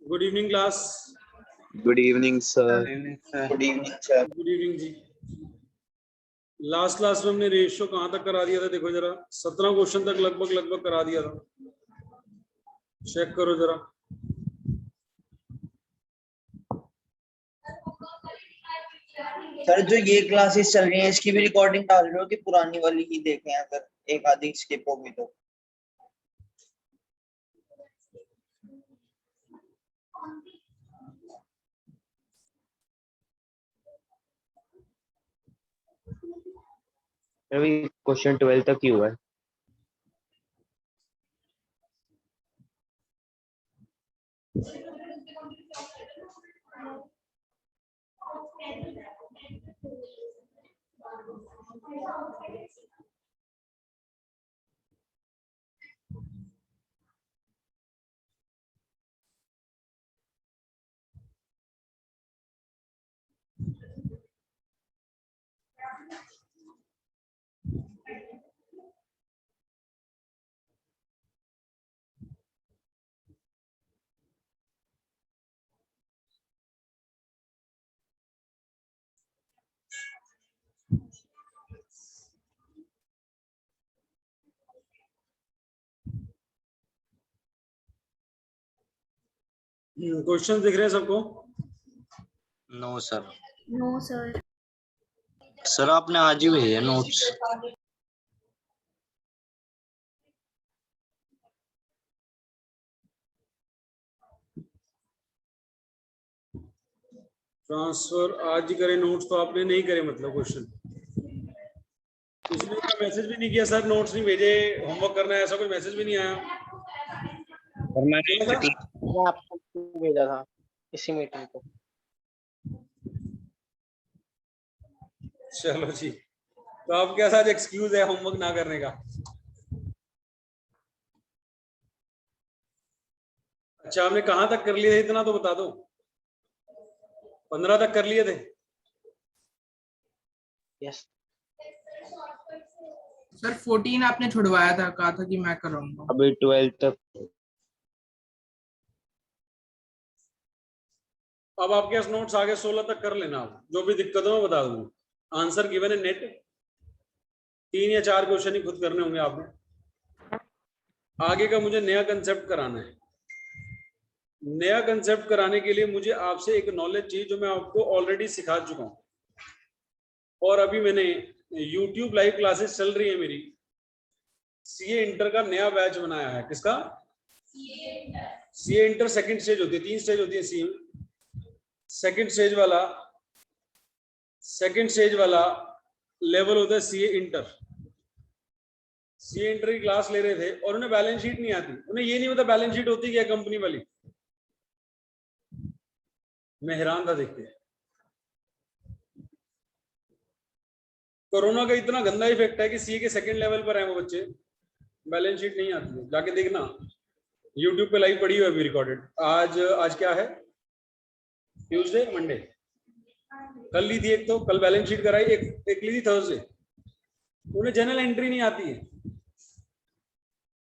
Good evening class. Good evening sir. Good evening sir. Good evening जी। Last class में हमने ratio कहाँ तक करा दिया था? देखो जरा 17 क्वेश्चन तक लगभग करा दिया था। चेक करो जरा। सर जो ये क्लासेस चल रही हैं इसकी भी रिकॉर्डिंग डाल रहे हो कि पुरानी वाली ही देखें, अगर एक आधी स्किप होगी तो? अभी क्वेश्चन 12 तक ही हुआ है। क्वेश्चन दिख रहे हैं सबको? No sir. No sir. Sir आपने आज ही भेजे नोट्स। ट्रांसफर आज ही करे नोट्स, तो आपने नहीं करे मतलब क्वेश्चन? इसलिए का मैसेज भी नहीं किया सर, नोट्स नहीं भेजे, होमवर्क करना है, ऐसा कोई मैसेज भी नहीं आया। और मैंने आपको भेजा था इसी मीटिंग को। चलो जी, तो आपके साथ एक्सक्यूज है होमवर्क ना करने का? अच्छा, हमने कहाँ तक कर लिए थे इतना तो बता दो। 15 तक कर लिए थे? यस सर 14 आपने छुड़वाया था, कहा था कि मैं कराऊंगा। अभी 12 तक। अब आपके पास नोट्स आगे 16 तक कर लेना। आप जो भी दिक्कत हो मैं बता दूंगा। आंसर गिवन है नेट। 3 या 4 क्वेश्चन ही खुद करने होंगे आपने। आगे का मुझे नया कंसेप्ट कराना है। नया कंसेप्ट कराने के लिए मुझे आपसे एक नॉलेज चाहिए जो मैं आपको ऑलरेडी सिखा चुका हूं। और अभी मैंने YouTube लाइव क्लासेस चल रही है मेरी। सीए इंटर का नया बैच बनाया है। किसका? सीए इंटर सेकंड स्टेज होती है, 3 स्टेज होती है सीए में। सेकंड स्टेज वाला लेवल होता है सीए इंटर। सीए इंटर की क्लास ले रहे थे और उन्हें बैलेंस शीट नहीं आती। उन्हें ये नहीं पता बैलेंस शीट होती क्या कंपनी वाली। मैं हैरान था देख के। कोरोना का इतना गंदा इफेक्ट है कि सीए के सेकंड लेवल पर है वो बच्चे, बैलेंस शीट नहीं आती है। जाके देखना, यूट्यूब पे लाइव पड़ी हुई है अभी रिकॉर्डेड। आज क्या है? Tuesday, Monday. कल ली थी एक, तो कल बैलेंस शीट कराई, एक ली थी थर्सडे। उन्हें जनरल एंट्री नहीं आती है।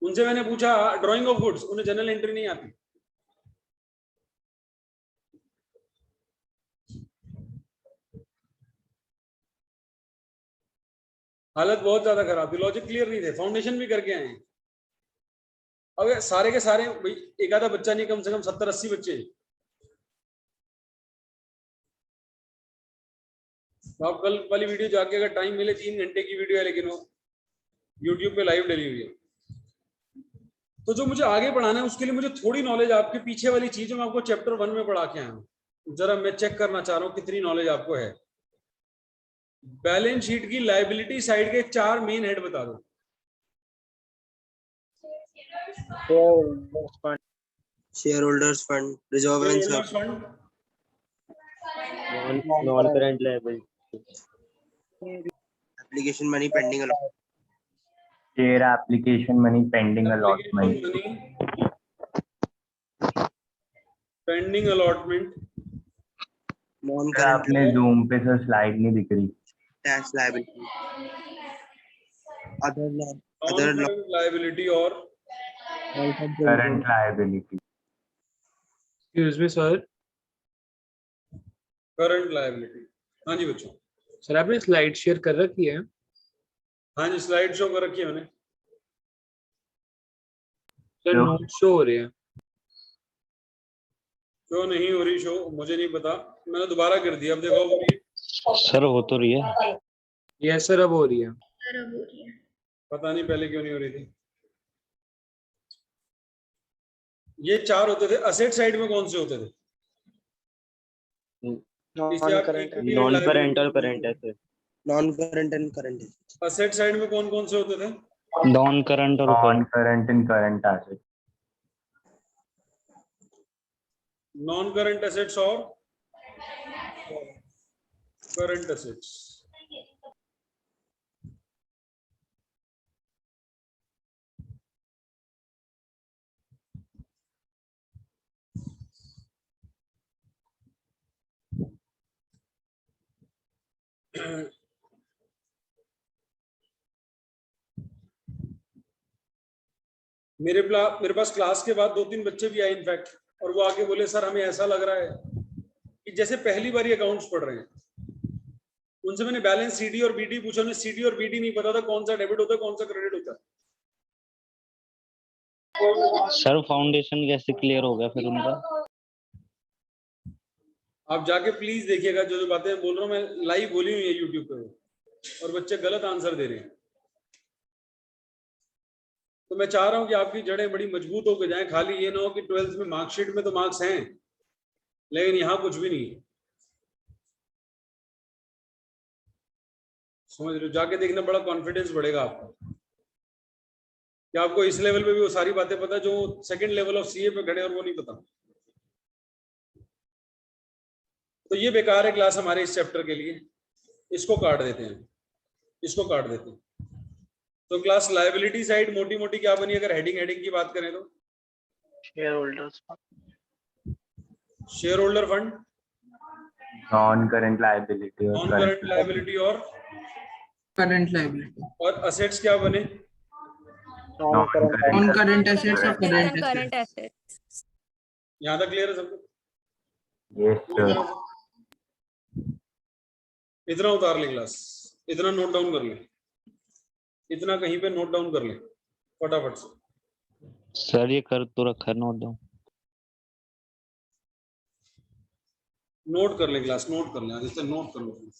उनसे मैंने पूछा ड्राइंग ऑफ गुड्स, उन्हें जनरल एंट्री नहीं आती। हालत बहुत ज्यादा खराब थी, लॉजिक क्लियर नहीं थे, फाउंडेशन भी करके आए हैं। अब सारे के सारे भाई, एक आधा बच्चा नहीं, कम से कम 70-80 बच्चे। तो आप कल वाली वीडियो जाके अगर टाइम मिले, 3 घंटे की वीडियो है लेकिन वो यूट्यूब पे लाइव डली हुई है। तो जो मुझे आगे पढ़ाना है उसके लिए मुझे थोड़ी नॉलेज आपके पीछे वाली चीज मैं आपको चैप्टर 1 में पढ़ा के आया हूं। जरा मैं चेक करना चाह रहा हूं कितनी नॉलेज आपको है। बैलेंस शीट की लायबिलिटी साइड के 4 मेन हेड बता दो। Share holders fund, reserve and shareholders fund, non current liability, application money pending allotment, share application money pending allotment, pending allotment, non sir current आपने zoom पे sir slide नहीं दिख रही। Tax liability, other non current liability और current liability. Excuse me sir, current liability. हाँ जी बच्चों। Sir आपने स्लाइड शेयर कर रखी है? हाँ जी, स्लाइड शो कर रखी है मैंने। सर जो- नोट शो हो रही है। क्यों नहीं हो रही शो, मुझे नहीं पता, मैंने दोबारा कर दिया, अब देखो हो रही है। सर हो तो रही है। यस सर अब हो रही है। पता नहीं पहले क्यों नहीं हो रही थी। ये 4 होते थे। असेट साइड में कौन से होते थे? इसे आप Non-current equity and non liability current और बोलते करंट हैं। ऐसे। Non current and current. Asset side में कौन कौन से होते थे? नॉन करंट और non current. Current in current asset. Non current assets और करंट एसेट्स। मेरे पास क्लास के बाद 2-3 बच्चे भी आए इनफैक्ट, और वो आके बोले सर हमें ऐसा लग रहा है कि जैसे पहली बार ये अकाउंट्स पढ़ रहे हैं। उनसे मैंने बैलेंस सीडी और बीडी पूछा, उन्हें सीडी और बीडी नहीं पता था कौन सा डेबिट होता है कौन सा क्रेडिट होता है। सर फाउंडेशन कैसे क्लियर हो गया फिर उनका? आप जाके प्लीज देखिएगा, जो जो बातें बोल रहा हूँ मैं लाइव बोली हुई है यूट्यूब पे, और बच्चे गलत आंसर दे रहे हैं। तो मैं चाह रहा हूँ कि आपकी जड़ें बड़ी मजबूत होकर जाएं, खाली ये ना हो कि 12th में मार्कशीट में तो मार्क्स हैं लेकिन यहाँ कुछ भी नहीं है। समझ रहे हो? जाके देखना, बड़ा कॉन्फिडेंस बढ़ेगा आपका कि आपको इस लेवल पे भी वो सारी बातें पता जो सेकंड लेवल ऑफ सीए पे खड़े और वो नहीं पता। तो ये बेकार है क्लास हमारे इस चैप्टर के लिए, इसको काट देते हैं, इसको काट देते हैं। तो क्लास लायबिलिटी साइड मोटी मोटी क्या बनी अगर हेडिंग की बात करें तो? Share holders. Share holder fund, non current liability और नॉन करंट लायबिलिटी और करंट लाइबिलिटी, और असेट्स क्या बने? Non-current नॉन करंट एसेट्स और करंट करंट एसेट्स। एसेट्स। यहाँ तक क्लियर है सबको? Yes sir. इतना उतार ले क्लास, इतना नोट डाउन कर ले, इतना कहीं पे नोट डाउन कर ले फटाफट से। सर ये कर तो रखा है नोट डाउन। नोट कर ले क्लास, नोट कर ले आदित्य, नोट कर लो।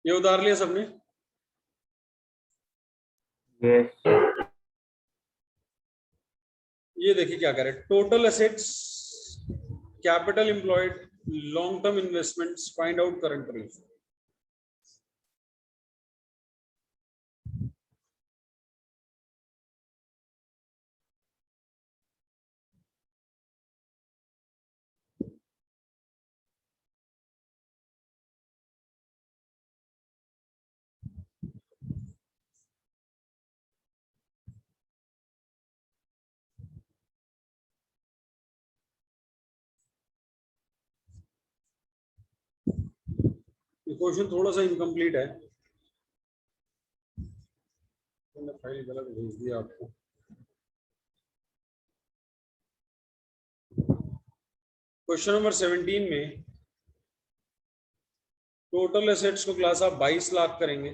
ये उतार लिया सबने? यस। ये देखिए क्या करे, total assets, capital employed, long term investments, find out current ratio. Question थोड़ा सा इनकम्प्लीट है, मैंने फाइल गलत भेज दिया आपको। क्वेश्चन नंबर 17 में टोटल एसेट्स को क्लास आप 22 लाख करेंगे।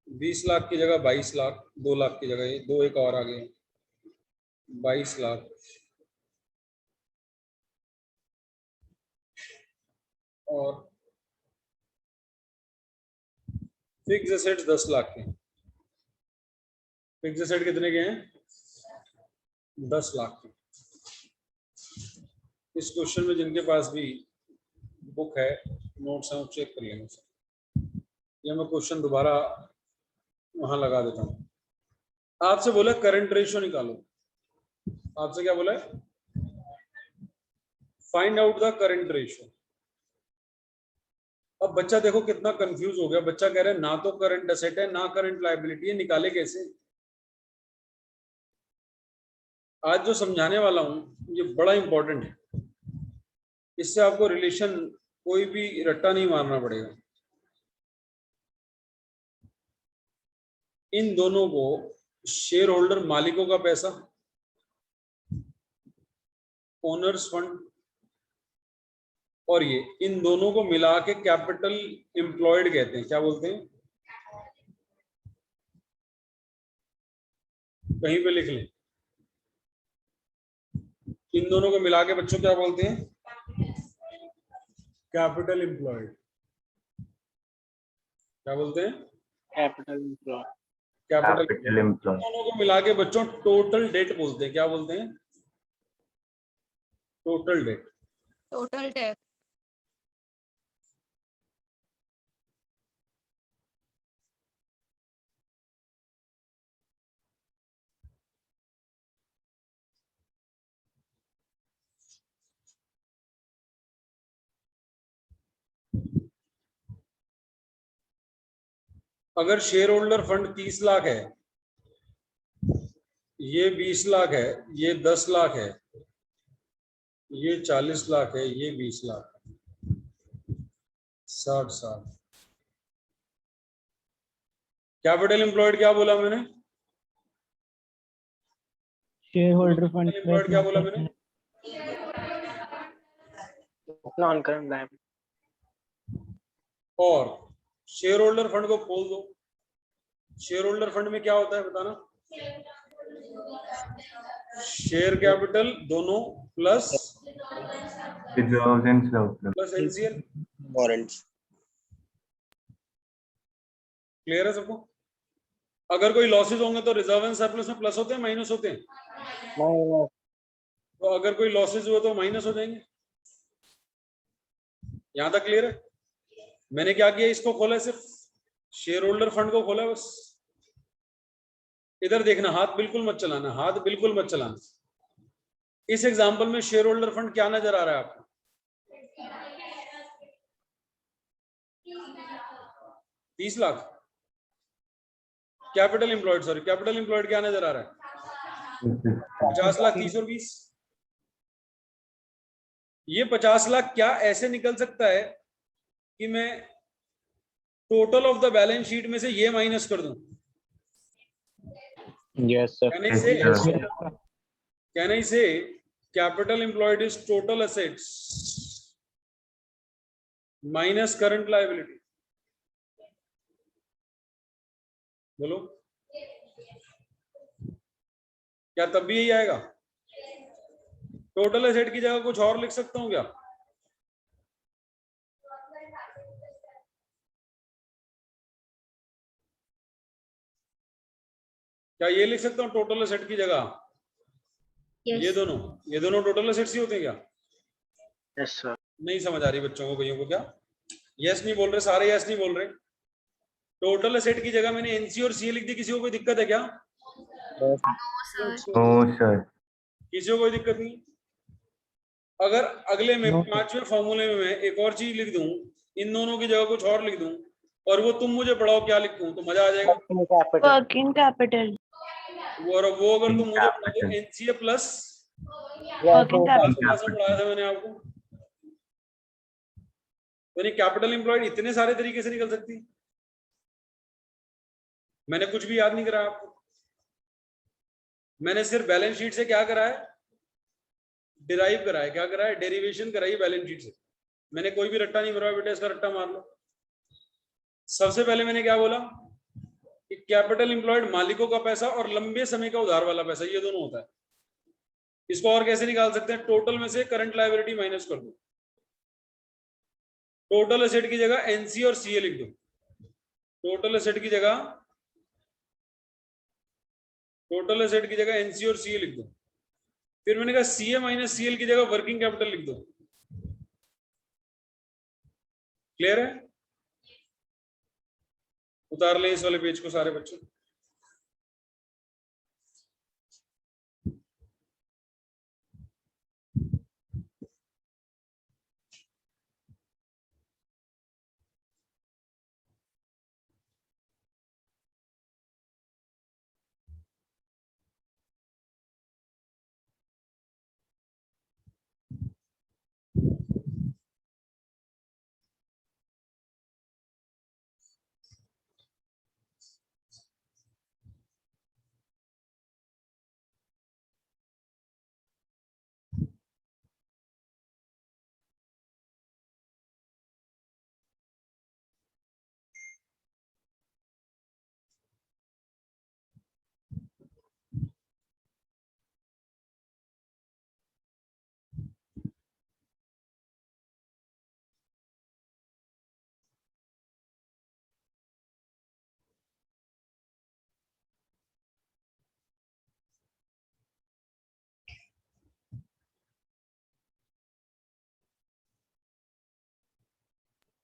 20 लाख की जगह 22 लाख, 2 लाख की जगह ये 2 एक और आ गए। 22 लाख और फिक्स एसेट्स 10 लाख के। फिक्स एसेट कितने के हैं? 10 लाख के। इस क्वेश्चन में जिनके पास भी बुक है, नोट्स हैं, वो चेक कर लेंगे। या मैं क्वेश्चन दोबारा वहां लगा देता हूँ। आपसे बोला करंट रेशियो निकालो। आपसे क्या बोला है? Find out the current ratio. अब बच्चा देखो कितना कंफ्यूज हो गया। बच्चा कह रहा है ना तो करंट एसेट है ना करंट लायबिलिटी है, निकाले कैसे? आज जो समझाने वाला हूं ये बड़ा इंपॉर्टेंट है। इससे आपको रिलेशन कोई भी रट्टा नहीं मारना पड़ेगा। इन दोनों को शेयर होल्डर मालिकों का पैसा, ओनर्स फंड, और ये इन दोनों को मिला के कैपिटल एम्प्लॉयड कहते हैं। क्या बोलते हैं? कहीं पे लिख लें। इन दोनों को मिला के बच्चों क्या बोलते हैं? Capital employed. क्या बोलते हैं? Capital employ. Capital employ. दोनों को मिला के बच्चों टोटल डेट बोलते हैं। क्या बोलते हैं? Total date. Total date. अगर शेयर होल्डर फंड 30 लाख है, ये 20 लाख है, ये 10 लाख है, ये 40 लाख है, ये 20 लाख है, 60 कैपिटल एम्प्लॉयड क्या बोला मैंने? शेयर होल्डर फंड एम्प्लॉयड क्या बोला मैंने? Non current liability. और शेयर होल्डर फंड को खोल दो। शेयर होल्डर फंड में क्या होता है बताना? शेयर कैपिटल दोनों plus reserves and surplus plus NCL. Warrants. Clear है सबको? अगर कोई लॉसेज होंगे तो रिजर्व एंड सरप्लस में प्लस होते हैं माइनस होते हैं? तो अगर कोई लॉसेज हुए तो माइनस हो जाएंगे। यहां तक क्लियर है? मैंने क्या किया, इसको खोला, सिर्फ शेयर होल्डर फंड को खोला बस। इधर देखना, हाथ बिल्कुल मत चलाना, हाथ बिल्कुल मत चलाना। इस एग्जांपल में शेयर होल्डर फंड क्या नजर आ रहा है आपको? 30 lakh. Capital employed, sorry, capital employed क्या नजर आ रहा है? 50 लाख, 30 और 20। ये 50 लाख क्या ऐसे निकल सकता है कि मैं total of the balance sheet में से ये माइनस कर दूं? Yes sir. Can I say capital employed is total assets minus current liability? बोलो, क्या तब भी यही आएगा? टोटल एसेट की जगह कुछ और लिख सकता हूं क्या? क्या ये लिख सकता हूँ टोटल एसेट की जगह? Yes. ये दोनों टोटल एसेट्स ही होते हैं क्या? Yes sir. नहीं समझ आ रही बच्चों को, भैया को? क्या यस नहीं बोल रहे? सारे यस नहीं बोल रहे। टोटल एसेट की जगह मैंने एनसी और सी लिख दी, किसी को कोई दिक्कत है क्या? No sir. किसी को कोई दिक्कत नहीं। अगर अगले में 5वें फॉर्मूले में मैं एक और चीज लिख दूं, इन दोनों की जगह कुछ और लिख दूं, और वो तुम मुझे पढ़ाओ क्या लिखूं, तो मजा आ जाएगा। Working capital. वो अगर तुम मुझे पढ़ाओ एनसीए प्लस वर्किंग कैपिटल। पढ़ाया था मैंने आपको। तो कैपिटल एम्प्लॉयड इतने सारे तरीके से निकल सकती। मैंने कुछ भी याद नहीं कराया आपको। मैंने सिर्फ बैलेंस शीट से क्या करा है? डिराइव करा है। क्या करा है? डेरिवेशन कराई बैलेंस शीट से। मैंने कोई भी रट्टा नहीं मरवाया बेटा, इसका रट्टा मार लो। सबसे पहले मैंने क्या बोला कि कैपिटल एम्प्लॉयड मालिकों का पैसा और लंबे समय का उधार वाला पैसा, ये दोनों होता है। इसको और कैसे निकाल सकते हैं? टोटल में से करंट लायबिलिटी माइनस कर दो, टोटल एसेट की जगह एनसी और सीए लिख दो, टोटल एसेट की जगह एनसी और सीए लिख दो। फिर मैंने कहा सीए माइनस सीएल की जगह वर्किंग कैपिटल लिख दो। क्लियर है? उतार लें इस वाले पेज को सारे बच्चे।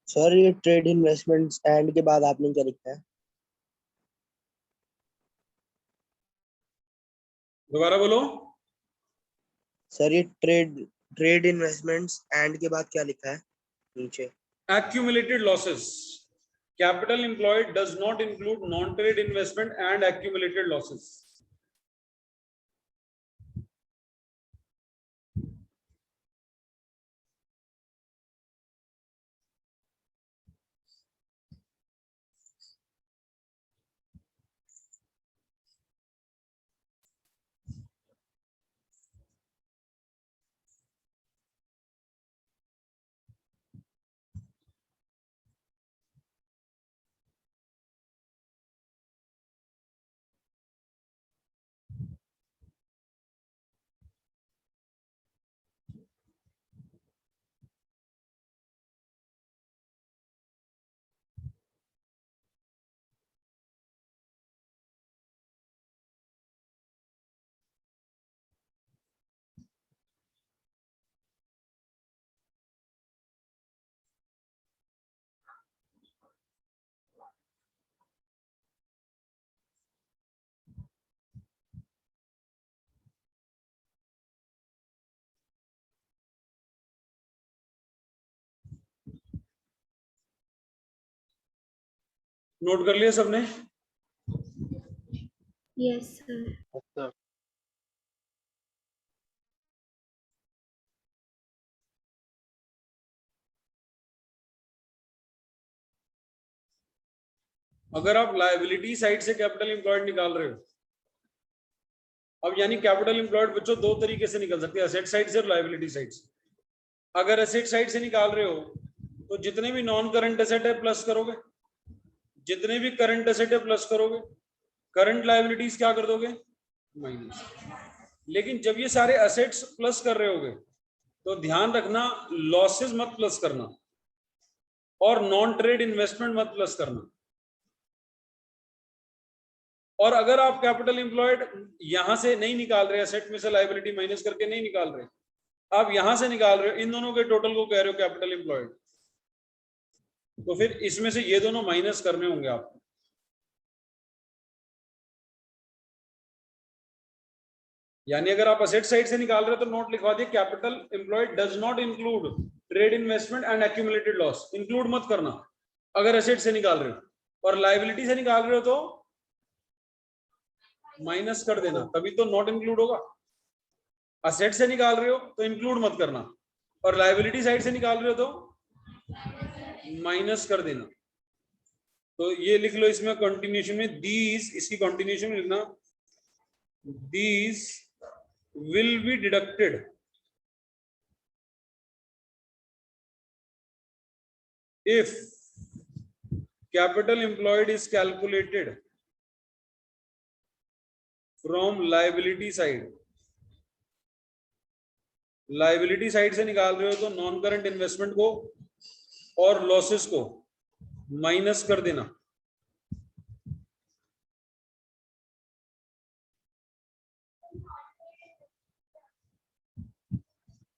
सर ये ट्रेड इन्वेस्टमेंट्स एंड के बाद आपने क्या लिखा है? दोबारा बोलो। सर ये ट्रेड इन्वेस्टमेंट्स एंड के बाद क्या लिखा है नीचे? Accumulated losses. Capital employed does not include non-trade investment and accumulated losses. Note कर लिया सबने? Yes, sir. अच्छा, अगर आप लायबिलिटी साइड से कैपिटल एम्प्लॉयड निकाल रहे हो, अब यानी कैपिटल एम्प्लॉयड बच्चों दो तरीके से निकल सकते हैं, एसेट साइड से और लायबिलिटी साइड से। अगर एसेट साइड से निकाल रहे हो तो जितने भी नॉन करंट एसेट है प्लस करोगे, जितने भी करंट एसेट है प्लस करोगे, करंट लायबिलिटीज क्या कर दोगे? माइनस। लेकिन जब ये सारे एसेट्स प्लस कर रहे होगे तो ध्यान रखना लॉसेस मत प्लस करना और नॉन ट्रेड इन्वेस्टमेंट मत प्लस करना। और अगर आप कैपिटल एम्प्लॉयड यहां से नहीं निकाल रहे, एसेट में से लायबिलिटी माइनस करके नहीं निकाल रहे, आप यहां से निकाल रहे हो, इन दोनों के टोटल को कह रहे हो कैपिटल एम्प्लॉयड, तो फिर इसमें से ये दोनों माइनस करने होंगे आपको। यानी अगर आप एसेट साइड से निकाल रहे हो तो नोट लिखवा दिए capital employed does not include trade investment and accumulated loss, include मत करना अगर एसेट से निकाल रहे हो, और लायबिलिटी से निकाल रहे हो तो माइनस कर देना, तभी तो नॉट इंक्लूड होगा। असेट से निकाल रहे हो तो इंक्लूड मत करना, और लायबिलिटी साइड से निकाल रहे हो तो माइनस कर देना। तो ये लिख लो इसमें कंटिन्यूशन में, दीज, इसकी कंटिन्यूशन में लिखना, these will be deducted if capital employed is calculated from liability side liability side से निकाल रहे हो तो नॉन करंट इन्वेस्टमेंट को और लॉसेस को माइनस कर देना।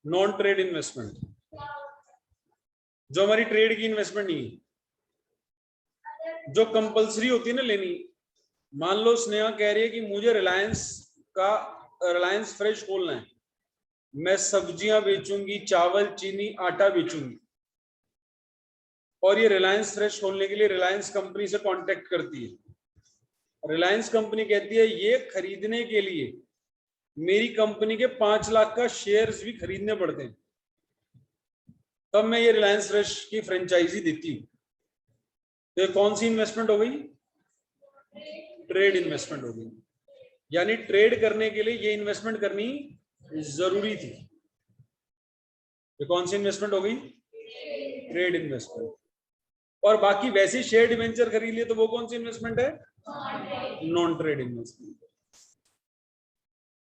नॉन ट्रेड इन्वेस्टमेंट जो हमारी ट्रेड की इन्वेस्टमेंट नहीं है, जो कंपलसरी होती है ना लेनी। मान लो स्नेहा कह रही है कि मुझे रिलायंस फ्रेश खोलना है, मैं सब्जियां बेचूंगी, चावल, चीनी, आटा बेचूंगी, और ये रिलायंस फ्रेश खोलने के लिए रिलायंस कंपनी से कांटेक्ट करती है। रिलायंस कंपनी कहती है ये खरीदने के लिए मेरी कंपनी के 5 लाख का शेयर्स भी खरीदने पड़ते हैं, तब मैं ये रिलायंस फ्रेश की फ्रेंचाइजी देती हूँ। तो ये कौन सी इन्वेस्टमेंट हो गई? ट्रेड इन्वेस्टमेंट हो गई। यानी ट्रेड करने के लिए ये इन्वेस्टमेंट करनी जरूरी थी। ये कौन सी इन्वेस्टमेंट हो गई? Trade investment. और बाकी वैसे शेयर डिवेंचर खरीद लिए तो वो कौन सी इन्वेस्टमेंट है? Non trade investment.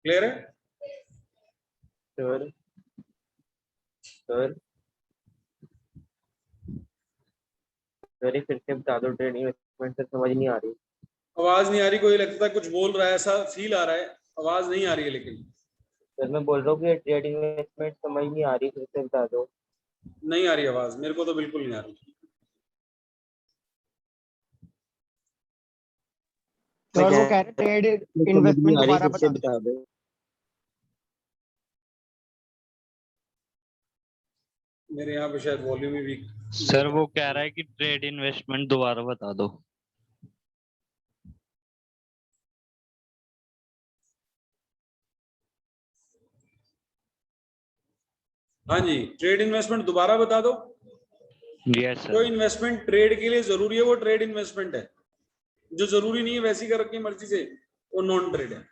क्लियर है? सर सर फिर से बता दो, ट्रेड इन्वेस्टमेंट से समझ नहीं आ रही। आवाज नहीं आ रही? कोई लगता है कुछ बोल रहा है, ऐसा फील आ रहा है, आवाज नहीं आ रही है। लेकिन सर मैं बोल रहा हूँ कि ट्रेड इन्वेस्टमेंट समझ नहीं आ रही, फिर से बता दो। नहीं आ रही आवाज, मेरे को तो बिल्कुल नहीं आ रही। सर वो कह रहे ट्रेड इन्वेस्टमेंट दोबारा बता दो। मेरे यहाँ पे शायद वॉल्यूम ही वीक। सर वो कह रहा है कि ट्रेड इन्वेस्टमेंट दोबारा बता दो। हाँ जी, ट्रेड इन्वेस्टमेंट दोबारा बता दो। यस जो सर। इन्वेस्टमेंट ट्रेड के लिए जरूरी है वो ट्रेड इन्वेस्टमेंट है, जो जरूरी नहीं है वैसी कर रखी मर्जी से वो नॉन ट्रेड है।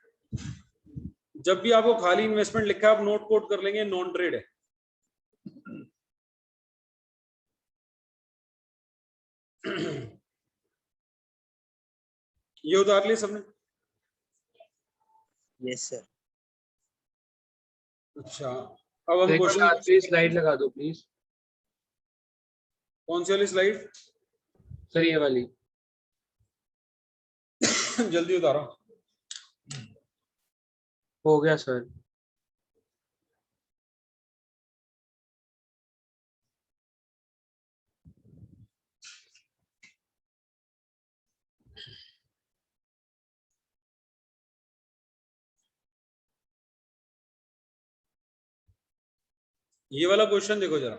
जब भी आपको खाली इन्वेस्टमेंट लिखा है आप नोट कोट कर लेंगे, नॉन ट्रेड है। ये उतार लिया सबने? Yes sir. अच्छा, अब हम क्वेश्चन स्लाइड लगा दो प्लीज। कौन सी वाली स्लाइड? सर ये वाली। जल्दी उतारो। हो गया सर। ये वाला क्वेश्चन देखो जरा,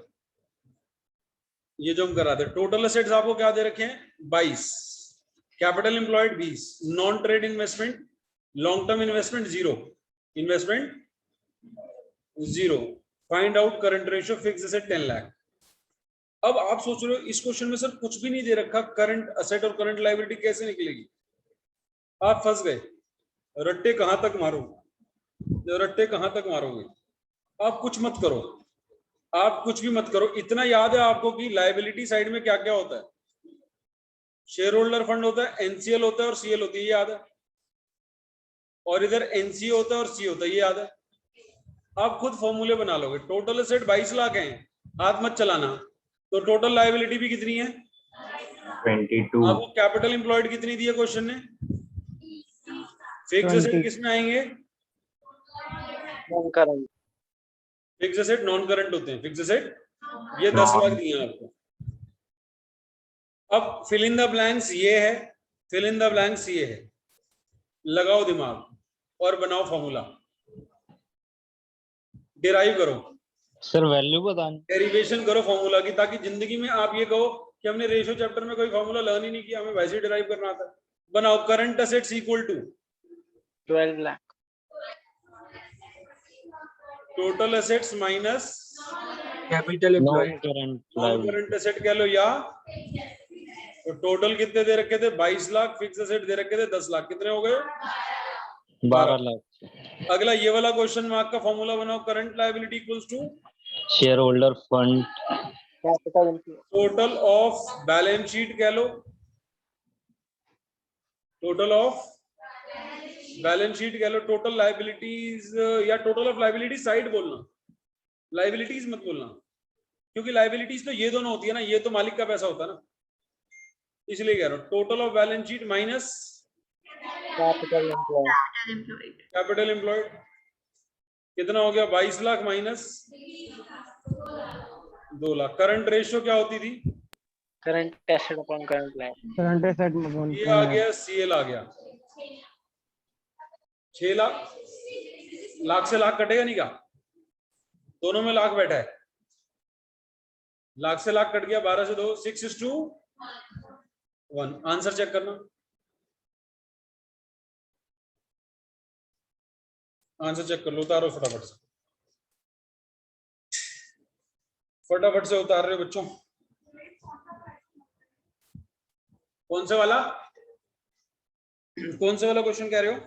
ये जो हम करा थे। टोटल असेट्स आपको क्या दे रखे हैं? 22, capital employed 20, non trade investment, long term investment 0, investment 0, find out current ratio fix asset 10 lakh. अब आप सोच रहे हो इस क्वेश्चन में सर कुछ भी नहीं दे रखा, करंट असेट और करंट लायबिलिटी कैसे निकलेगी? आप फंस गए। रट्टे कहां तक मारोगे? रट्टे कहां तक मारोगे? आप कुछ मत करो, आप कुछ भी मत करो। इतना याद है आपको कि लायबिलिटी साइड में क्या क्या होता है। शेयर होल्डर फंड होता है, एनसीएल होता है और सीएल होती है, ये याद है। और इधर एनसीए होता है और सी होता है, ये याद है। आप खुद फॉर्मूले बना लोगे। टोटल एसेट 22 लाख है, हाथ मत चलाना। तो टोटल लायबिलिटी भी कितनी है? 22। आपको कैपिटल एम्प्लॉयड कितनी दी है क्वेश्चन ने? फिक्स एसेट किसमें आएंगे? Non current. Fix asset non current होते हैं। फिक्स एसेट ये 10 लाख दिए हैं आपको। अब फिल इन द ब्लैंक्स ये है, फिल इन द ब्लैंक्स ये है। लगाओ दिमाग और बनाओ फॉर्मूला, डिराइव करो। सर वैल्यू बतानी। डेरिवेशन करो फॉर्मूला की, ताकि जिंदगी में आप ये कहो कि हमने रेशियो चैप्टर में कोई फॉर्मूला लर्न ही नहीं किया, हमें वैसे डिराइव करना आता। बनाओ current assets equal to 12 lakh. Total assets minus capital employed. Non current asset कह लो, या तो टोटल कितने दे रखे थे? 22 लाख। फिक्स असेट दे रखे थे 10 लाख। कितने हो गए? 12 लाख। अगला ये वाला क्वेश्चन मार्क का फॉर्मूला बनाओ। Current liability equals to shareholder fund capital employed. Total of balance sheet कह लो, टोटल ऑफ बैलेंस शीट कह लो, टोटल लायबिलिटीज या टोटल ऑफ लायबिलिटी साइड बोलना। लाइबिलिटीज मत बोलना, क्योंकि लाइबिलिटीज तो ये दोनों होती है ना, ये तो मालिक का पैसा होता है ना, इसलिए कह रहा हूँ total of balance sheet minus capital employed. Capital employed कितना हो गया 22 lakh minus 2 lakh. Current ratio क्या होती थी? Current asset upon current liability. Current asset ये आ गया, सीएल आ गया 6 लाख, लाख से लाख कटेगा नहीं का, दोनों में लाख बैठा है, लाख से लाख कट गया, 12 से 2 6:1। आंसर चेक करना, आंसर चेक कर लो, उतारो फटाफट से, फटाफट से उतार रहे हो बच्चों। कौन से वाला क्वेश्चन कह रहे हो?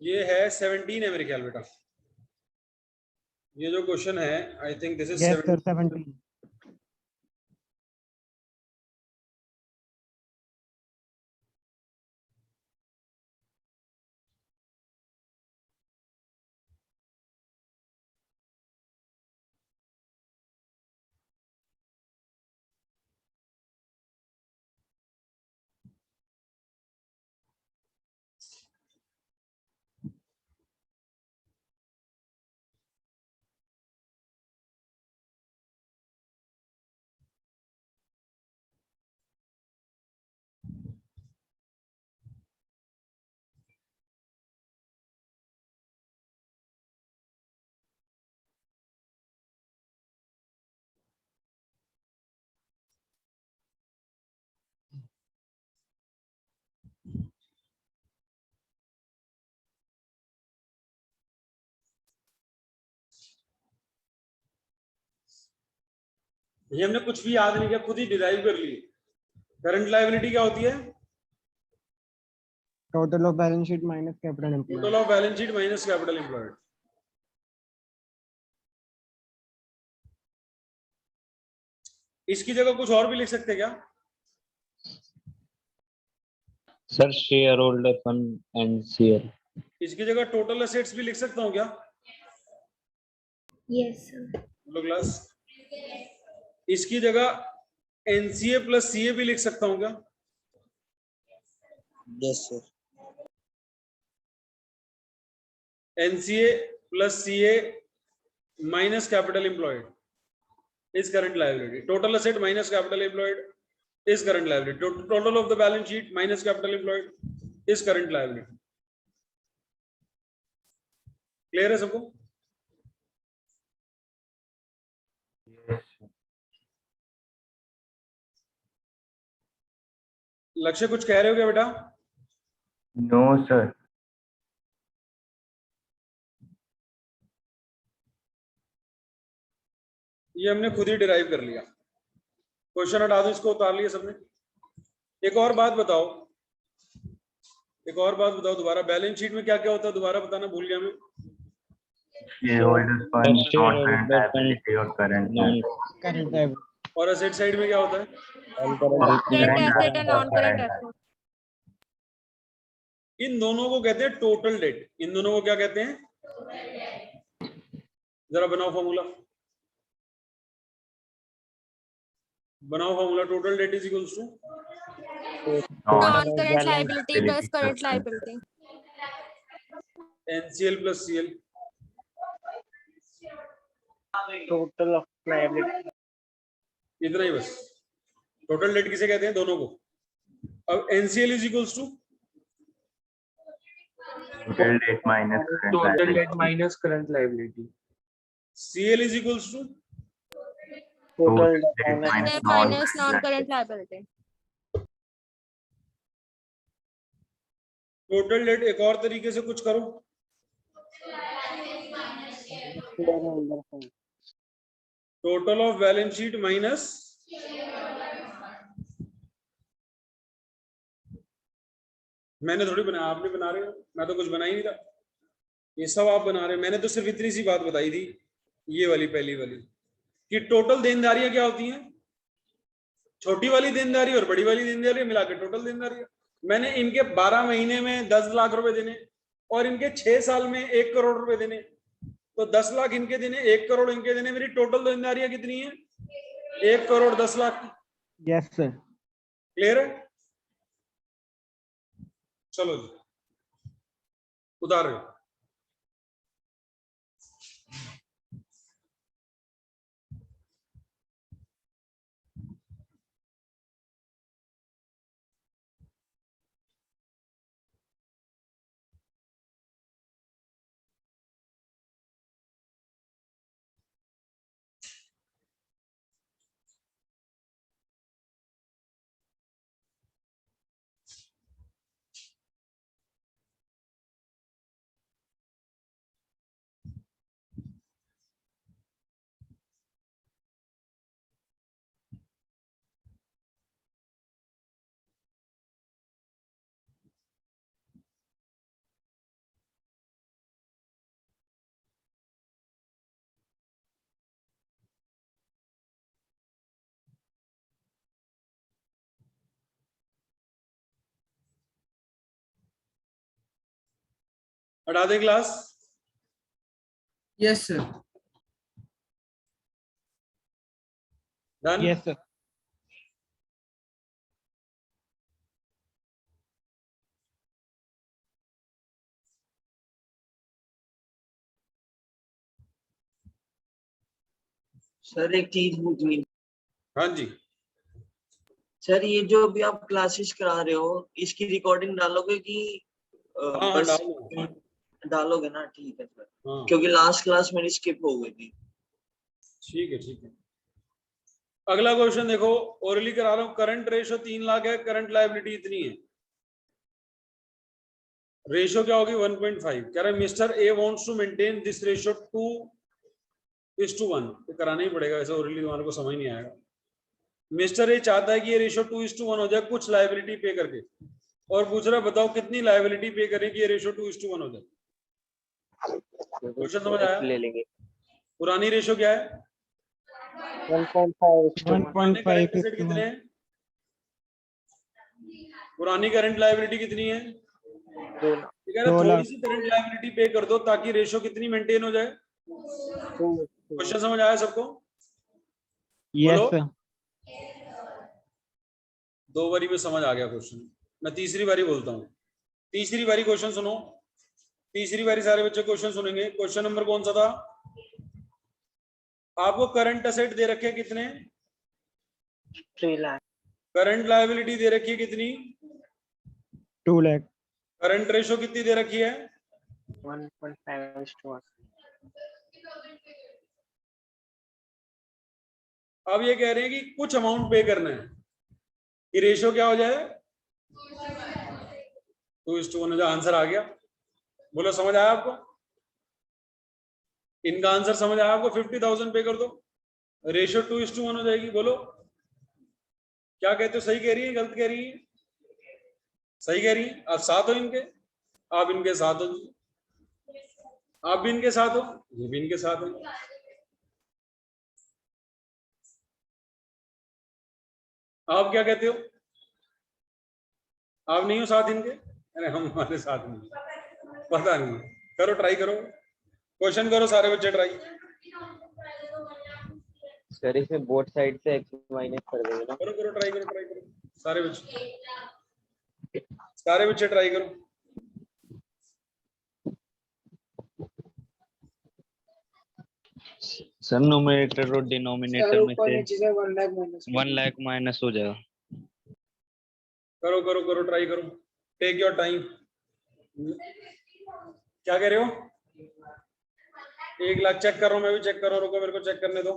ये है 17 है मेरे ख्याल बेटा, ये जो क्वेश्चन है आई थिंक दिस इज 17। ये हमने कुछ भी याद नहीं किया, खुद ही डिराइव कर लिए। करंट लायबिलिटी क्या होती है? Total of balance sheet minus capital employed. Total of balance sheet minus capital employed. इसकी जगह कुछ और भी लिख सकते हैं क्या? Sir share holder fund NCL. इसकी जगह टोटल एसेट्स भी लिख सकता हूँ क्या? Yes sir. लो क्लास, इसकी जगह एनसीए प्लस सीए भी लिख सकता हूँ क्या? Yes sir. NCA plus CA minus capital employed is current liability. Total asset minus capital employed is current liability. Total of the balance sheet minus capital employed is current liability. Clear है सबको? लक्ष्य कुछ कह रहे हो क्या बेटा? No sir. ये हमने खुद ही डिराइव कर लिया। क्वेश्चन हटा दो, इसको उतार लिया सबने। एक और बात बताओ, दोबारा बैलेंस शीट में क्या क्या होता है दोबारा बताना, भूल गया मैं। Shareholders fund, non current liability और करंट लायबिलिटी। और एसेट साइड में क्या होता है? Current asset and non current asset. इन दोनों को कहते हैं टोटल डेट। इन दोनों को क्या कहते हैं? जरा बनाओ formula, total debt is equals to non current liability plus current liability. NCL plus CL. Total of liability. इतना ही बस। टोटल डेट किसे कहते हैं? दोनों को। अब NCL is equals to total debt minus current liability. CL is equals to total minus non current liability. Total debt एक और तरीके से कुछ करो, total of balance sheet minus मैंने थोड़ी बनाया, आप नहीं बना रहे हो, मैं तो कुछ बना ही नहीं था, ये सब आप बना रहे हो। मैंने तो सिर्फ इतनी सी बात बताई थी, ये वाली पहली वाली, कि टोटल देनदारियां क्या होती हैं, छोटी वाली देनदारी और बड़ी वाली देनदारी मिला के टोटल देनदारी। मैंने इनके 12 महीने में 10 लाख रुपए देने और इनके 6 साल में 1 करोड़ रुपए देने, तो 10 लाख इनके देने, 1 करोड़ इनके देने, मेरी टोटल देनदारियां कितनी है? 1 crore 10 lakh. Yes sir. Clear है? चलो जी उतार रहे हो। हटा दे class. Yes sir. Done. Yes sir. Sir एक चीज पूछनी। हाँ जी। सर ये जो अभी आप क्लासेस करा रहे हो इसकी रिकॉर्डिंग डालोगे कि हाँ बस डालो। डालोगे ना? ठीक है सर, हाँ क्योंकि लास्ट क्लास मेरी स्किप हो गई थी। ठीक है ठीक है। अगला क्वेश्चन देखो, ओरली करा रहा हूं। करंट रेशो 3 लाख है, करंट लायबिलिटी इतनी है, रेशो क्या होगी? 1.5। कह रहा है mister A wants to maintain this ratio 2:1। तो कराना ही पड़ेगा, ऐसे ओरली तुम्हारे को समझ नहीं आएगा। मिस्टर ए चाहता है कि ये रेशो 2:1 हो जाए कुछ लायबिलिटी पे करके, और पूछ रहा है बताओ कितनी लायबिलिटी पे करें कि ये रेशो 2:1 हो जाए। क्वेश्चन समझ आया? ले लेंगे। पुरानी रेशो क्या है? 1.5 करंट एसेट कितने हैं? पुरानी करंट लायबिलिटी कितनी है? 2 लाख। थोड़ी सी करंट लायबिलिटी पे कर दो ताकि रेशो कितनी मेंटेन हो जाए। क्वेश्चन समझ आया सबको? यस बोलो। सर। 2 बारी में समझ आ गया क्वेश्चन, मैं तीसरी बारी बोलता हूँ। तीसरी बारी क्वेश्चन सुनो, तीसरी बारी सारे बच्चे क्वेश्चन सुनेंगे। क्वेश्चन नंबर कौन सा था? आपको करंट एसेट दे रखे कितने? 3 लाख। करंट लायबिलिटी दे रखी है कितनी? 2 लाख। करंट रेशो कितनी दे रखी है? 1.5:1। अब ये कह रहे हैं कि कुछ अमाउंट पे करना है कि रेशो क्या हो जाए? 2:1 हो जाए। आंसर आ गया। बोलो समझ आया आपको? इनका आंसर समझ आया आपको? 50,000 पे कर दो, रेशो 2:1 हो जाएगी। बोलो क्या कहते हो? सही कह रही है गलत कह रही है? सही कह रही है। आप साथ हो इनके, आप इनके साथ हो, आप भी इनके साथ हो, ये भी इनके साथ हो। आप क्या कहते हो? आप नहीं हो साथ इनके? अरे हम हमारे साथ नहीं, पता नहीं। करो ट्राई करो, क्वेश्चन करो सारे बच्चे ट्राई। सर इसमें बोथ साइड से x माइनस कर देंगे ना? करो करो ट्राई करो, ट्राई करो सारे बच्चे, सारे बच्चे ट्राई करो। सर न्यूमरेटर और डिनोमिनेटर में से 1 लाख माइनस हो जाएगा। करो करो करो ट्राई करो, टेक योर टाइम। क्या कह रहे हो? 1 लाख चेक कर रहा हूं, मैं भी चेक कर रहा हूं, रुको मेरे को चेक करने दो।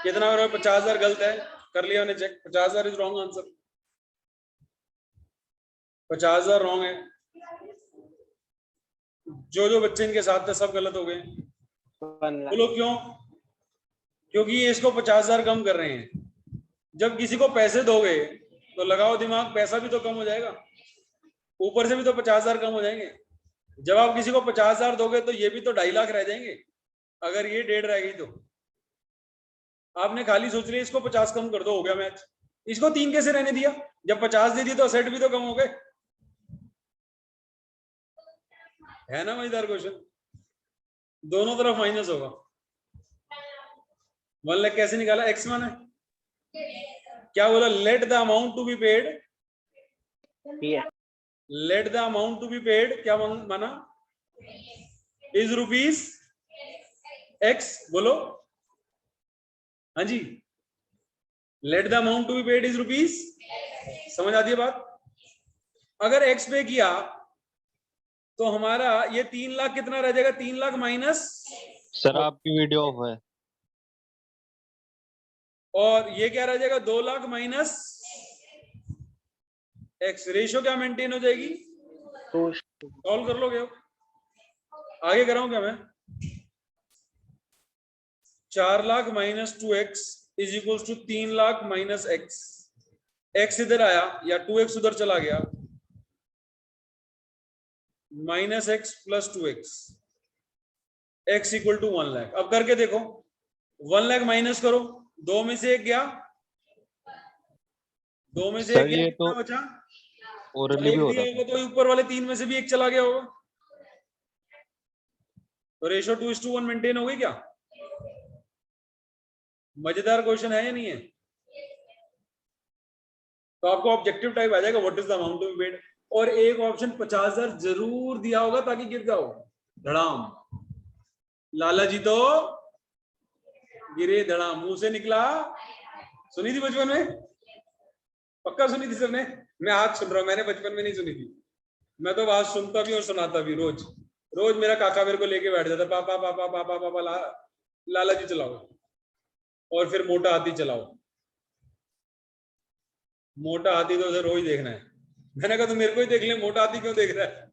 कितना हो रहा है? 50,000 गलत है, कर लिया मैंने check. 50,000 is wrong answer, 50,000 wrong है। जो बच्चे इनके साथ थे सब गलत हो गए। बोलो क्यों? क्योंकि ये इसको 50,000 कम कर रहे हैं। जब किसी को पैसे दोगे तो लगाओ दिमाग, पैसा भी तो कम हो जाएगा, ऊपर से भी तो 50,000 कम हो जाएंगे। जब आप किसी को 50,000 दोगे तो ये भी तो 2.5 लाख रह जाएंगे। अगर ये 1.5 रह गई तो आपने खाली सोच लिया इसको 50 कम कर दो, हो गया मैच। इसको 3 कैसे रहने दिया? जब 50 दे दी तो असेट भी तो कम हो गए, है ना मजेदार क्वेश्चन। दोनों तरफ माइनस होगा। 1 लाख कैसे निकाला? एक्स माना क्या बोला? Let the amount to be paid, let the amount to be paid क्या माना? Is rupees X. बोलो हाँ जी, let the amount to be paid is rupees. समझ आती है बात? अगर एक्स पे किया तो हमारा ये 3 लाख कितना रह जाएगा? 3 लाख माइनस, सर आपकी वीडियो ऑफ है। और ये क्या रह जाएगा? 2 लाख माइनस एक्स। रेशियो क्या मेंटेन हो जाएगी? सॉल्व कर लोगे? आगे कराऊं क्या मैं? 4 lakh minus 2x is equal to 3 lakh minus x. X इधर आया या 2x उधर चला गया, minus x plus 2x, x equal to 1 lakh. अब करके देखो, 1 लाख माइनस करो, 2 में से 1 गया, 2 में से 1 गया, कितना बचा? ओरली भी होता है तो ऊपर वाले 3 में से भी 1 चला गया होगा, तो रेशियो 2:1 मेंटेन हो गई क्या? मजेदार क्वेश्चन है या नहीं है? तो आपको ऑब्जेक्टिव टाइप आ जाएगा, what is the amount to be paid. और एक ऑप्शन 50,000 जरूर दिया होगा ताकि गिर जाओ धड़ाम। लाला जी तो गिरे धड़ाम, मुंह से निकला। सुनी थी बचपन में? पक्का सुनी थी सबने? मैं आज सुन रहा हूं, मैंने बचपन में नहीं सुनी थी। मैं तो बात सुनता भी और सुनाता भी रोज। रोज मेरा काका मेरे को लेके बैठ जाता, पापा पापा पापा पापा लाला जी चलाओ, और फिर मोटा हाथी चलाओ। मोटा हाथी तो उसे रोज देखना है। मैंने कहा तो मेरे को ही देख ले, मोटा हाथी क्यों देख रहा है?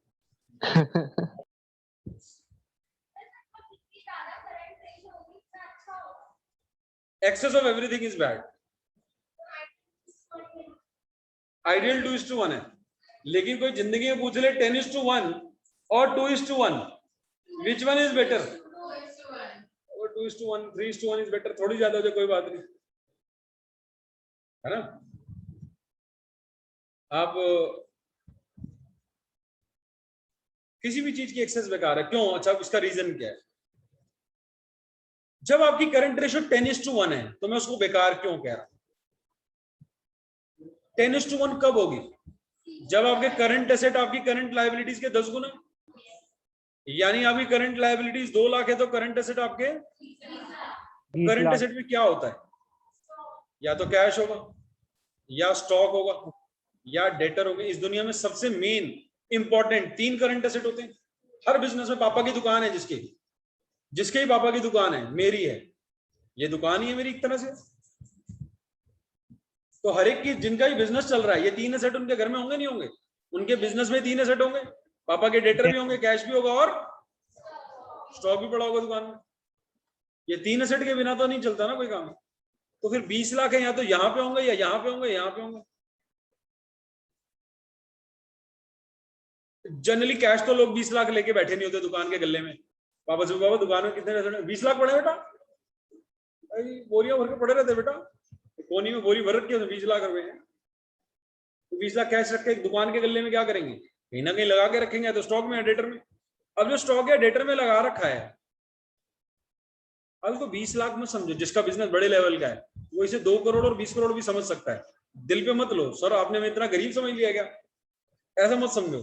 Excess of everything is bad. Ideal 2:1 है, लेकिन कोई जिंदगी में पूछ ले 10:1 और 2:1, which one is better? 2:1, 3:1 is better। थोड़ी ज्यादा हो जाए कोई बात नहीं, है ना? आप किसी भी चीज की एक्सेस बेकार है, क्यों? अच्छा, इसका रीजन क्या है? जब आपकी करंट रेशियो 10:1 है तो मैं उसको बेकार क्यों कह रहा हूं? 10:1 कब होगी? जब आपके करंट एसेट आपकी करंट लायबिलिटीज के 10 गुना। यानी आपकी करंट लायबिलिटीज 2 लाख है तो करंट एसेट आपके, करंट एसेट में क्या होता है? या तो कैश होगा, या स्टॉक होगा, या डेटर होगा। इस दुनिया में सबसे मेन इंपॉर्टेंट 3 करंट एसेट होते हैं हर बिजनेस में। पापा की दुकान है, जिसके ही पापा की दुकान है, मेरी है, ये दुकान ही है मेरी एक तरह से। तो हर एक की, जिनका भी बिजनेस चल रहा है, ये 3 एसेट उनके घर में होंगे नहीं होंगे? उनके बिजनेस में 3 एसेट होंगे, पापा के डेटर भी होंगे, कैश भी होगा, और स्टॉक भी पड़ा होगा दुकान में। ये 3 एसेट के बिना तो नहीं चलता ना कोई काम। तो फिर 20 लाख है, या तो यहां पे होंगे, या यहां पे होंगे, यहां पे होंगे। जनरली कैश तो लोग 20 लाख लेके बैठे नहीं होते दुकान के गले में। पापा से, बाबा दुकान में कितने पैसे? 20 लाख पड़े बेटा, बोरियां भर के पड़े रहते बेटा, कोनी में बोरी भर रखी है, 20 लाख रुपए हैं। तो 20 लाख कैश रख के दुकान के गले में क्या करेंगे? कहीं ना कहीं लगा के रखेंगे, तो स्टॉक में, डेटर में। अब जो स्टॉक है डेटर में लगा रखा है, अब तो 20 लाख में समझो, जिसका बिजनेस बड़े लेवल का है वो इसे 2 करोड़ और 20 करोड़ भी समझ सकता है। दिल पे मत लो, सर आपने मैं इतना गरीब समझ लिया क्या? ऐसा मत समझो,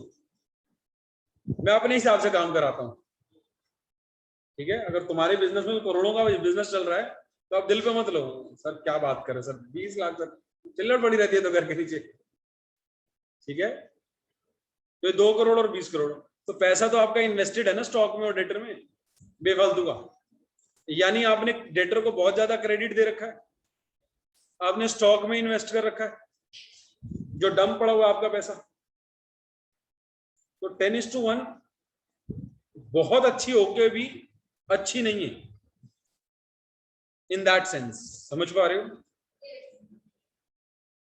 मैं अपने हिसाब से काम कराता हूं, ठीक है? अगर तुम्हारे बिजनेस में करोड़ों का बिजनेस चल रहा है तो आप दिल पे मत लो, सर क्या बात कर रहे सर, 20 लाख सर, चिल्लड़ पड़ी रहती है तो घर के नीचे, ठीक है? तो 2 करोड़ और 20 करोड़, तो पैसा तो आपका इन्वेस्टेड है ना स्टॉक में और डेटर में, बेफालतू का। यानी आपने डेटर को बहुत ज्यादा क्रेडिट दे रखा है, आपने स्टॉक में इन्वेस्ट कर रखा है, जो डंप पड़ा हुआ आपका पैसा। तो 10:1 बहुत अच्छी होके भी अच्छी नहीं है इन दैट सेंस। समझ पा रहे हो?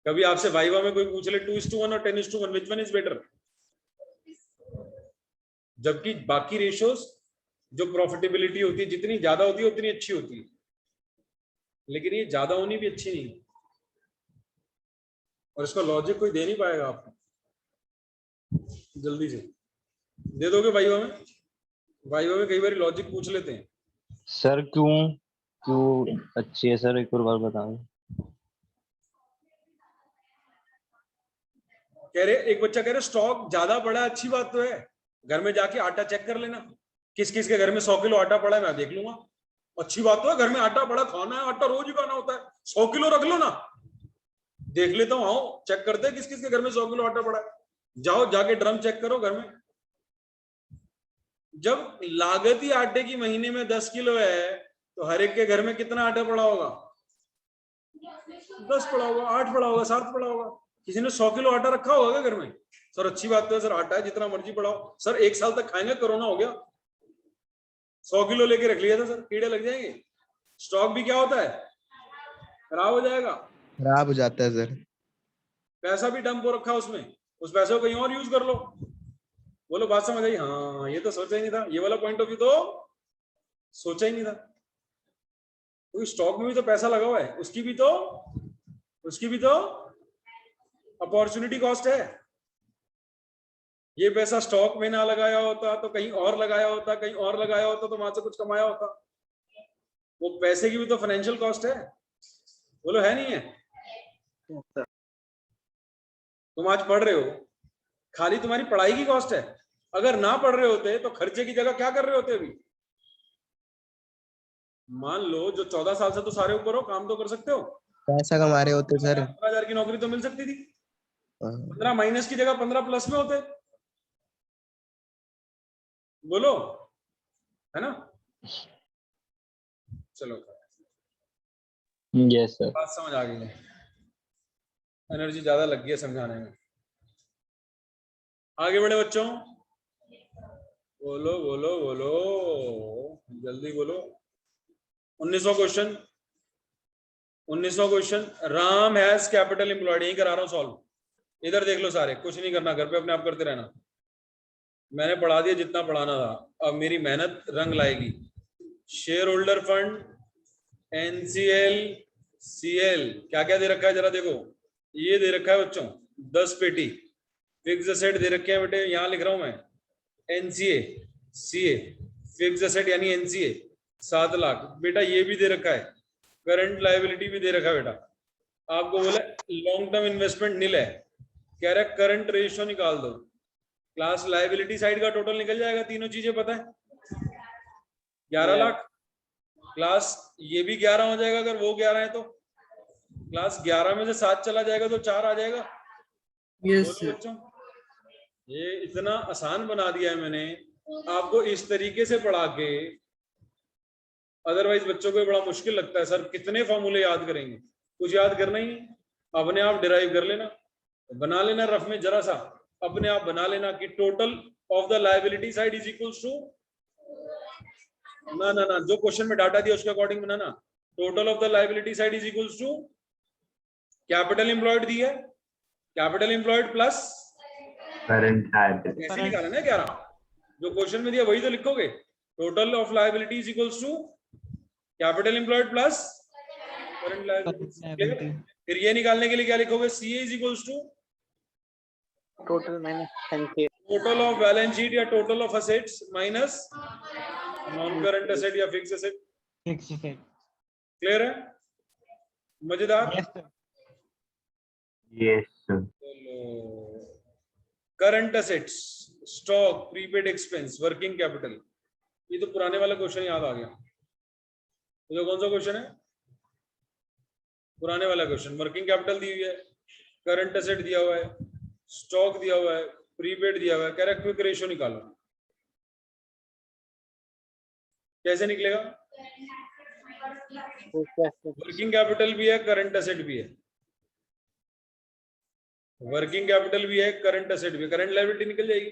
कभी आपसे वाइवा में कोई पूछ ले 2:1 और 10:1 विच वन इज बेटर, जबकि बाकी रेशियोज जो प्रॉफिटेबिलिटी होती है जितनी ज्यादा होती है उतनी अच्छी होती है, लेकिन ये ज्यादा होनी भी अच्छी नहीं। और इसका लॉजिक कोई दे नहीं पाएगा आपको, जल्दी से दे दोगे भाइयों में? भाइयों में कई बार लॉजिक पूछ लेते हैं। सर क्यों अच्छी है सर, एक और बार बताओ। कह रहे एक बच्चा कह रहे स्टॉक ज्यादा पड़ा है, अच्छी बात तो है। घर में जाके आटा चेक कर लेना, किस किस के घर में 100 किलो आटा पड़ा है, मैं देख लूंगा। अच्छी बात तो है, घर में आटा पड़ा, खाना है, आटा रोज ही खाना होता है, 100 किलो रख लो ना, देख लेता हूँ, आओ चेक करते हैं किस किस के घर में 100 किलो आटा पड़ा है। जाओ जाके ड्रम चेक करो घर में। जब लागत ही आटे की महीने में 10 किलो है तो हर एक के घर में कितना आटा पड़ा होगा? 10 पड़ा होगा, 8 पड़ा होगा, 7 पड़ा होगा। किसी ने 100 किलो आटा रखा होगा घर में? सर अच्छी बात तो है सर, आटा है जितना मर्जी पड़ा हो। सर 1 साल तक खाएंगे, कोरोना हो गया, 100 किलो लेके रख लिया था सर, कीड़े लग जाएंगे। स्टॉक भी क्या होता है, खराब हो जाएगा, खराब हो जाता है सर। पैसा भी डंप हो रखा है उसमें, उस पैसे को कहीं और यूज कर लो। बोलो बात समझ आई? हाँ, ये तो सोचा ही नहीं था, ये वाला पॉइंट ऑफ व्यू तो सोचा ही नहीं था। कोई स्टॉक में भी तो पैसा लगा हुआ है, उसकी भी तो अपॉर्चुनिटी कॉस्ट है। ये पैसा स्टॉक में ना लगाया होता तो कहीं और लगाया होता, कहीं और लगाया होता तो वहां से कुछ कमाया होता। वो पैसे की भी तो फाइनेंशियल कॉस्ट है। बोलो है नहीं है? तुम आज पढ़ रहे हो, खाली तुम्हारी पढ़ाई की कॉस्ट है। अगर ना पढ़ रहे होते तो खर्चे की जगह क्या कर रहे होते अभी? मान लो जो 14 साल से तो सारे ऊपर हो, काम तो कर सकते हो, पैसा कमा रहे होते सर। 15,000 की नौकरी तो मिल सकती थी। 15 माइनस की जगह 15 प्लस में होते। बोलो, है ना? चलो यस सर, बात समझ आ गई है, एनर्जी ज्यादा लग गई है समझाने में। आगे बढ़े बच्चों, बोलो बोलो बोलो, जल्दी बोलो। 1900 question, 1900 question. Ram has capital employed, यही करा रहा हूं सॉल्व। इधर देख लो सारे, कुछ नहीं करना, घर पे अपने आप करते रहना। मैंने पढ़ा दिया जितना पढ़ाना था, अब मेरी मेहनत रंग लाएगी। Shareholder fund, NCL, CL, क्या क्या दे रखा है जरा देखो। ये दे रखा है बच्चों 10 पेटी। फिक्स एसेट दे रखे हैं बेटे, यहां लिख रहा हूं मैं, एनसीए, सीए, फिक्स एसेट यानी एनसीए 7 लाख बेटा, ये भी दे रखा है। करंट लायबिलिटी भी दे रखा है बेटा। आपको बोला लॉन्ग टर्म इन्वेस्टमेंट नील है, कह रहा है करंट रेशियो निकाल दो। क्लास लायबिलिटी साइड का टोटल निकल जाएगा, तीनों चीजें पता है, 11 लाख। क्लास ये भी 11 हो जाएगा, अगर वो 11 है तो क्लास 11 में से 7 चला जाएगा तो 4 आ जाएगा। यस बच्चों ये इतना आसान बना दिया है मैंने आपको इस तरीके से पढ़ा के, अदरवाइज बच्चों को बड़ा मुश्किल लगता है सर कितने फॉर्मूले याद करेंगे। कुछ याद करना ही नहीं, अपने आप डिराइव कर लेना, बना लेना रफ में जरा सा, अपने आप बना लेना कि total of the liability side is equals to, ना ना ना, जो क्वेश्चन में डाटा दिया उसके अकॉर्डिंग बनाना। Total of the liability side is equals to capital employed दी है, capital employed plus current liability. ऐसे निकाला ना 11, जो क्वेश्चन में दिया वही तो लिखोगे। Total of liability is equals to capital employed plus current liability. फिर ये निकालने के लिए क्या लिखोगे, CA is equals to total minus NCA, total of balance sheet या total of assets minus non current asset या फिक्स असेट। क्लियर है? मजेदार? Yes current assets, stock, prepaid expense, working capital, ये तो पुराने वाला क्वेश्चन याद आ गया। तो कौन सा क्वेश्चन है? पुराने वाला क्वेश्चन। वर्किंग कैपिटल दी हुई है, करंट असेट दिया हुआ है, स्टॉक दिया हुआ है, प्रीपेड दिया हुआ है, कह रहा है क्विक रेशियो निकालो। कैसे निकलेगा? वर्किंग कैपिटल भी है, करंट असेट भी है, वर्किंग कैपिटल भी है, करंट असेट भी है, करंट लायबिलिटी निकल जाएगी,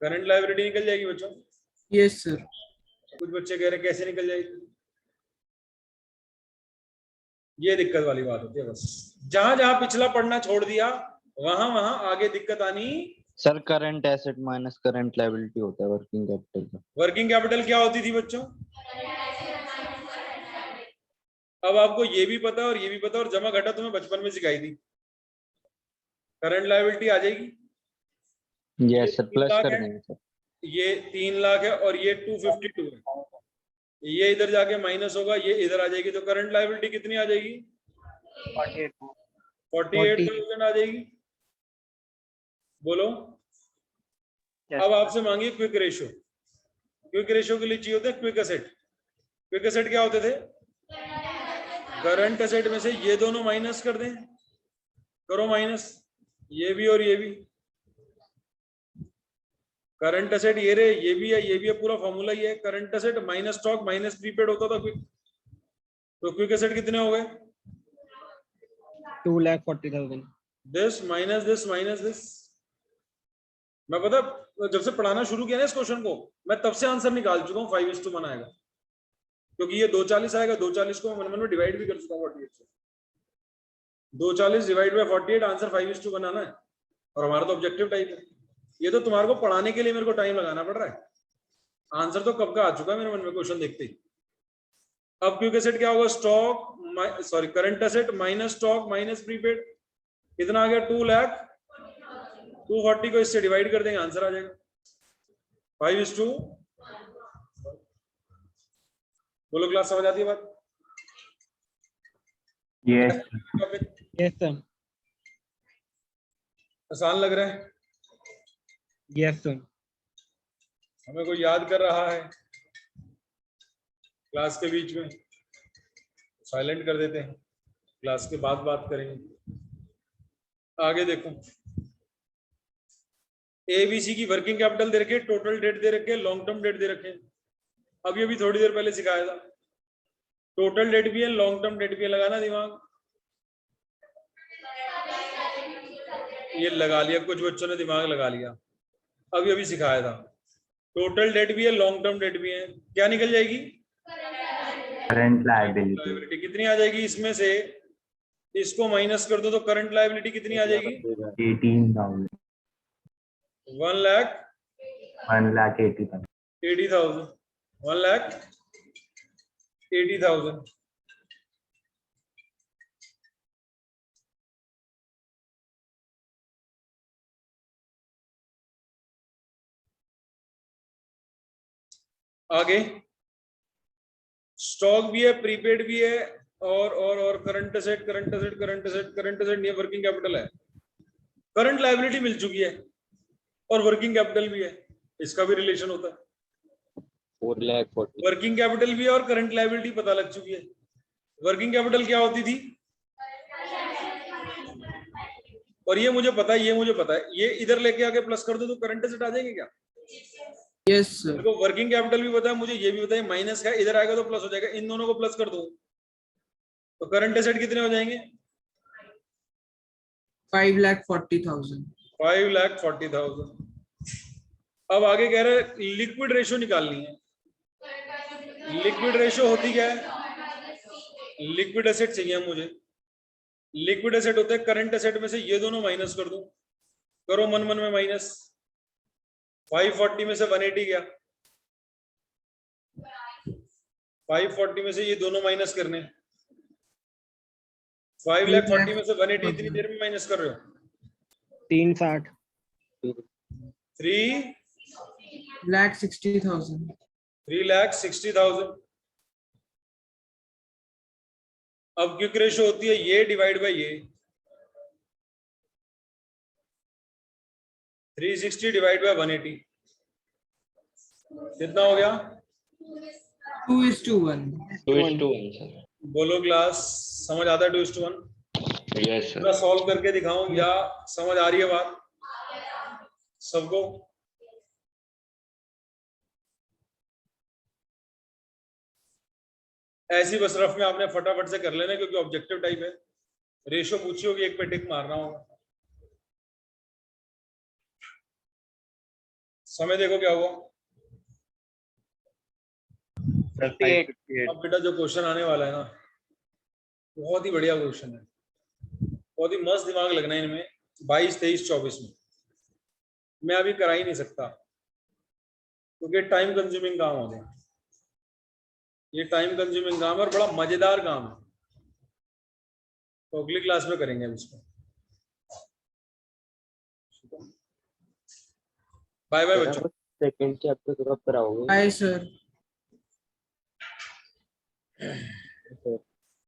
करंट लायबिलिटी निकल जाएगी बच्चों। Yes sir. कुछ बच्चे कह रहे कैसे निकल जाएगी, ये दिक्कत वाली बात होती है। बस जहां जहां पिछला पढ़ना छोड़ दिया वहां वहां आगे दिक्कत आनी। Sir current asset minus current liability होता है वर्किंग कैपिटल का। वर्किंग कैपिटल क्या होती थी बच्चों? अब आपको ये भी पता है और ये भी पता है, और जमा घटा तुम्हें बचपन में सिखाई थी। करंट लायबिलिटी आ जाएगी, यस सर, 3 प्लस लाख कर है, देंगे सर। ये 3 लाख है और ये 252 है, ये इधर जाके माइनस होगा, ये इधर आ जाएगी, तो करंट लायबिलिटी कितनी आ जाएगी? 48,000 आ जाएगी। बोलो। अब आपसे मांगिए क्विक रेशियो। क्विक रेशियो के लिए चाहिए होता है क्विक एसेट। क्विक एसेट क्या होते थे? करंट एसेट में से ये दोनों माइनस कर दें, करो माइनस, ये भी और ये भी। करंट एसेट ये रहे, ये भी है, ये भी है, पूरा फॉर्मूला ये है। Current asset minus stock minus prepaid होता था क्विक। तो क्विक एसेट कितने हो गए? 2,40,000। This minus this. मैं पता जब से पढ़ाना शुरू किया ना इस क्वेश्चन को, मैं तब से आंसर निकाल चुका हूँ 5:1 आएगा, क्योंकि ये 240 आएगा। 240 को मन में डिवाइड भी कर चुका हूँ 48 से। 240 डिवाइड बाय 48, आंसर 5:1 आना है। और हमारा तो ऑब्जेक्टिव टाइप है। ये तो तुम्हारे को पढ़ाने के लिए मेरे को टाइम लगाना पड़ रहा है, आंसर तो कब का आ चुका है मेरे मन में क्वेश्चन देखते ही। अब क्विक एसेट क्या होगा? Stock sorry current asset minus stock minus prepaid, कितना आ गया? 2 लाख। 240 को इससे डिवाइड कर देंगे, आंसर आ जाएगा 5:2। बोलो क्लास, समझ आती है बात? Yes sir. आसान लग रहा है? Yes sir. हमें कोई याद कर रहा है क्लास के बीच में? साइलेंट कर देते हैं, क्लास के बाद बात करेंगे। आगे देखो, एबीसी की वर्किंग कैपिटल दे रखे, टोटल डेट दे रखे, लॉन्ग टर्म डेट दे रखे। अब ये भी थोड़ी देर पहले सिखाया था। टोटल डेट भी है, लॉन्ग टर्म डेट भी है, लगाना दिमाग। ये लगा लिया, कुछ बच्चों ने दिमाग लगा लिया। अभी अभी सिखाया था। टोटल डेट भी है, लॉन्ग टर्म डेट भी है, क्या निकल जाएगी? करंट लायबिलिटी कितनी आ जाएगी? इसमें से इसको माइनस कर दो तो करंट लायबिलिटी कितनी आ जाएगी? 18,000 1,80,000 1,80,000। आगे स्टॉक भी है, प्रीपेड भी है, और करंट एसेट नहीं है, वर्किंग कैपिटल है। करंट लायबिलिटी मिल चुकी है और वर्किंग कैपिटल भी है, इसका भी रिलेशन होता है। 4,40,000। वर्किंग कैपिटल भी है और करंट लायबिलिटी पता लग चुकी है। वर्किंग कैपिटल क्या होती थी? और ये मुझे पता है, ये इधर लेके आके प्लस कर दो तो करंट एसेट आ जाएंगे क्या? Yes sir. तो वर्किंग कैपिटल भी पता है मुझे, ये भी पता है माइनस का इधर आएगा तो प्लस हो जाएगा। इन दोनों को प्लस कर दो तो करंट एसेट कितने हो जाएंगे? 5,40,000। 5,40,000। अब आगे कह रहे हैं लिक्विड रेशियो निकालनी है। लिक्विड रेशियो होती क्या है? लिक्विड एसेट चाहिए मुझे। लिक्विड एसेट होते हैं करंट एसेट में से ये दोनों माइनस कर दो, करो मन मन में माइनस। 540 में से 180 गया, 540 में से ये दोनों माइनस करने। 5,40,000 में से 180 इतनी देर में माइनस कर रहे हो? 360। 3,60,000। 3,60,000। अब क्विक रेशियो होती है ये डिवाइड बाय ये, 360 डिवाइड बाय 180 कितना हो गया? 2:1। 2:1 सर। बोलो क्लास, समझ आता है 2:1? Yes sir. मैं सॉल्व करके दिखाऊं या समझ आ रही है बात सबको? ऐसी बस रफ में आपने फटाफट से कर लेना, क्योंकि ऑब्जेक्टिव टाइप है। रेशियो पूछी होगी, एक पे टिक मारना होगा। समय देखो क्या हुआ? 58। अब बेटा जो क्वेश्चन आने वाला है ना, बहुत ही बढ़िया क्वेश्चन है, बहुत ही मस्त दिमाग लगना है इनमें। 22, 23, 24 में मैं अभी करा ही नहीं सकता, क्योंकि टाइम कंज्यूमिंग काम हो गया। ये टाइम कंज्यूमिंग काम है और बड़ा मजेदार काम है। तो अगली क्लास में करेंगे हम इसको। बाय बाय बच्चों। सेकंड चैप्टर कब कराओगे? Bye sir.